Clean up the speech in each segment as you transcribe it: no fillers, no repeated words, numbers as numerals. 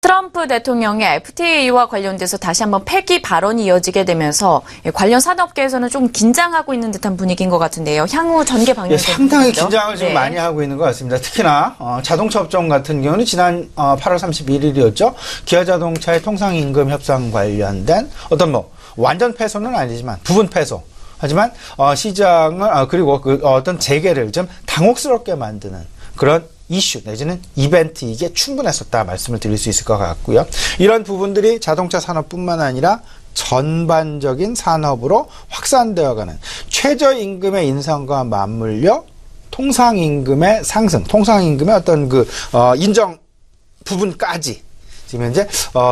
트럼프 대통령의 FTA와 관련돼서 다시 한번 폐기 발언이 이어지게 되면서 관련 산업계에서는 좀 긴장하고 있는 듯한 분위기인 것 같은데요. 향후 전개 방향이 상당히 긴장을 좀 많이 하고 있는 것 같습니다. 특히나 자동차 업종 같은 경우는 지난 8월 31일이었죠. 기아 자동차의 통상임금 협상 관련된 어떤 완전 패소는 아니지만 부분 패소. 하지만 시장을 그리고 어떤 재개를 좀 당혹스럽게 만드는 그런 이슈 내지는 이벤트 이게 충분했었다 말씀을 드릴 수 있을 것 같고요. 이런 부분들이 자동차 산업뿐만 아니라 전반적인 산업으로 확산되어가는 최저임금의 인상과 맞물려 통상임금의 상승, 통상임금의 어떤 인정 부분까지 지금 현재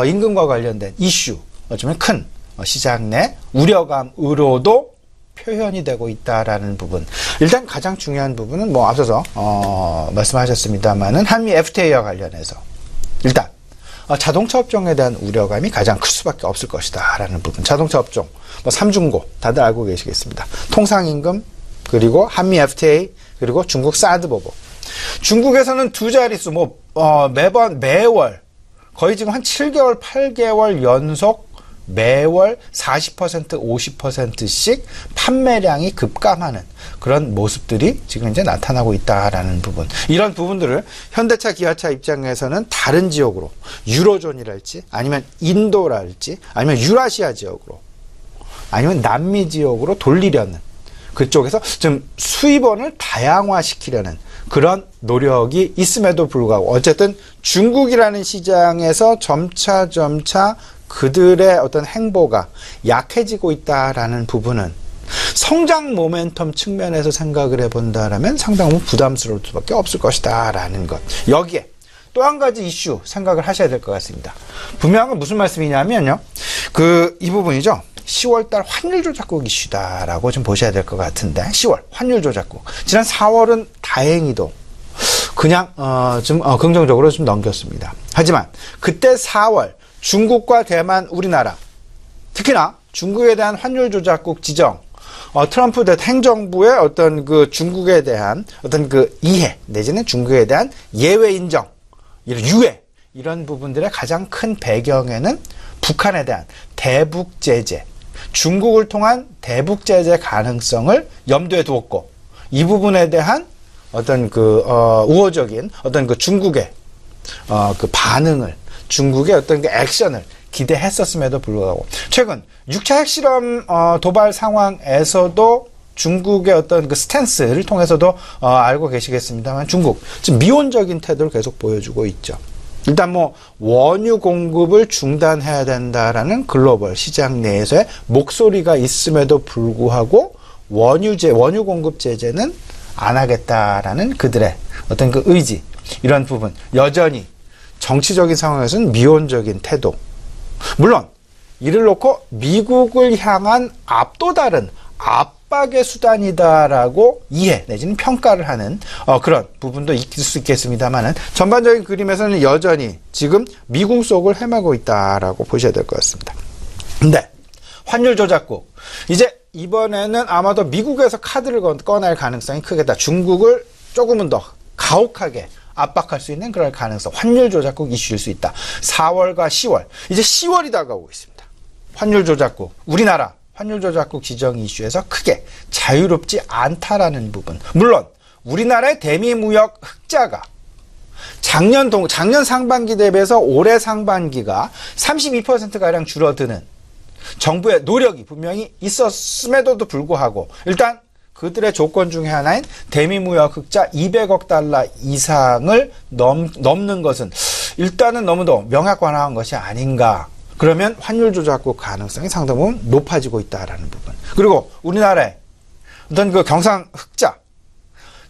임금과 관련된 이슈 어쩌면 큰 시장 내 우려감으로도 표현이 되고 있다라는 부분. 일단 가장 중요한 부분은 앞서서 말씀하셨습니다만은 한미 FTA와 관련해서 일단 자동차 업종에 대한 우려감이 가장 클 수밖에 없을 것이다라는 부분. 자동차 업종 삼중고 다들 알고 계시겠습니다. 통상임금 그리고 한미 FTA 그리고 중국 사드 보복. 중국에서는 두 자릿수 매월 거의 지금 한 7개월 8개월 연속 매월 40% 50%씩 판매량이 급감하는 그런 모습들이 지금 이제 나타나고 있다라는 부분. 이런 부분들을 현대차, 기아차 입장에서는 다른 지역으로 유로존이랄지 아니면 인도랄지 아니면 유라시아 지역으로 아니면 남미 지역으로 돌리려는 그쪽에서 좀 수입원을 다양화시키려는 그런 노력이 있음에도 불구하고 어쨌든 중국이라는 시장에서 점차 그들의 어떤 행보가 약해지고 있다라는 부분은 성장 모멘텀 측면에서 생각을 해본다라면 상당히 부담스러울 수밖에 없을 것이다라는 것. 여기에 또 한 가지 이슈 생각을 하셔야 될 것 같습니다. 분명한 건 무슨 말씀이냐면요. 이 부분이죠. 10월달 환율 조작국 이슈다라고 좀 보셔야 될 것 같은데 10월 환율 조작국. 지난 4월은 다행히도 그냥 좀 긍정적으로 좀 넘겼습니다. 하지만 그때 4월 중국과 대만, 우리나라 특히나 중국에 대한 환율 조작국 지정 트럼프 행정부의 어떤 중국에 대한 어떤 이해 내지는 중국에 대한 예외 인정, 유예 이런 부분들의 가장 큰 배경에는 북한에 대한 대북 제재, 중국을 통한 대북 제재 가능성을 염두에 두었고 이 부분에 대한 어떤 우호적인 어떤 중국의 반응을 중국의 어떤 액션을 기대했었음에도 불구하고 최근 6차 핵실험 도발 상황에서도 중국의 어떤 스탠스를 통해서도 알고 계시겠습니다만 중국 지금 미온적인 태도를 계속 보여주고 있죠. 일단 원유 공급을 중단해야 된다라는 글로벌 시장 내에서의 목소리가 있음에도 불구하고 원유 공급 제재는 안 하겠다라는 그들의 어떤 의지 이런 부분 여전히 정치적인 상황에서는 미온적인 태도. 물론 이를 놓고 미국을 향한 또 다른 압박의 수단이다라고 이해 내지는 평가를 하는 그런 부분도 있을 수 있겠습니다만은 전반적인 그림에서는 여전히 지금 미궁 속을 헤매고 있다라고 보셔야 될 것 같습니다. 근데 환율 조작국 이제 이번에는 아마도 미국에서 카드를 꺼낼 가능성이 크겠다. 중국을 조금은 더 가혹하게 압박할 수 있는 그럴 가능성, 환율 조작국 이슈일 수 있다. 4월과 10월, 이제 10월이 다가오고 있습니다. 환율 조작국, 우리나라 환율 조작국 지정 이슈에서 크게 자유롭지 않다라는 부분. 물론 우리나라의 대미 무역 흑자가 작년 상반기 대비해서 올해 상반기가 32%가량 줄어드는 정부의 노력이 분명히 있었음에도 불구하고 일단 그들의 조건 중에 하나인 대미무역 흑자 200억 달러 이상을 넘는 것은 일단은 너무도 명확관화한 것이 아닌가. 그러면 환율 조작국 가능성이 상당히 높아지고 있다라는 부분. 그리고 우리나라의 어떤 경상 흑자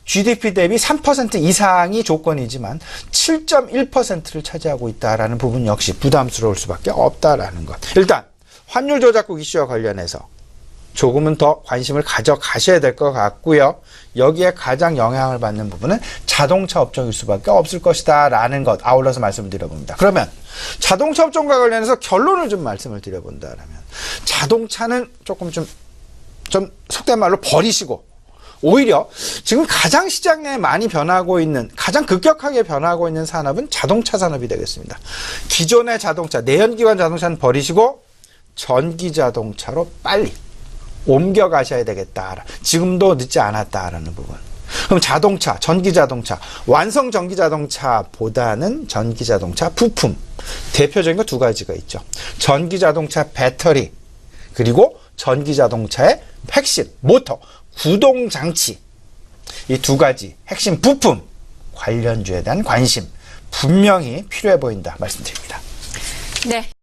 GDP 대비 3% 이상이 조건이지만 7.1%를 차지하고 있다라는 부분 역시 부담스러울 수밖에 없다라는 것. 일단 환율 조작국 이슈와 관련해서 조금은 더 관심을 가져가셔야 될 것 같고요. 여기에 가장 영향을 받는 부분은 자동차 업종일 수밖에 없을 것이다 라는 것 아울러서 말씀을 드려봅니다. 그러면 자동차 업종과 관련해서 결론을 좀 말씀을 드려본다면 자동차는 조금 좀 속된 말로 버리시고 오히려 지금 가장 시장에 많이 변하고 있는, 가장 급격하게 변하고 있는 산업은 자동차 산업이 되겠습니다. 기존의 자동차, 내연기관 자동차는 버리시고 전기 자동차로 빨리 옮겨가셔야 되겠다. 지금도 늦지 않았다라는 부분. 그럼 자동차, 전기 자동차, 완성 전기 자동차보다는 전기 자동차 부품. 대표적인 거 두 가지가 있죠. 전기 자동차 배터리, 그리고 전기 자동차의 핵심, 모터, 구동 장치. 이 두 가지 핵심 부품 관련주에 대한 관심 분명히 필요해 보인다 말씀드립니다. 네.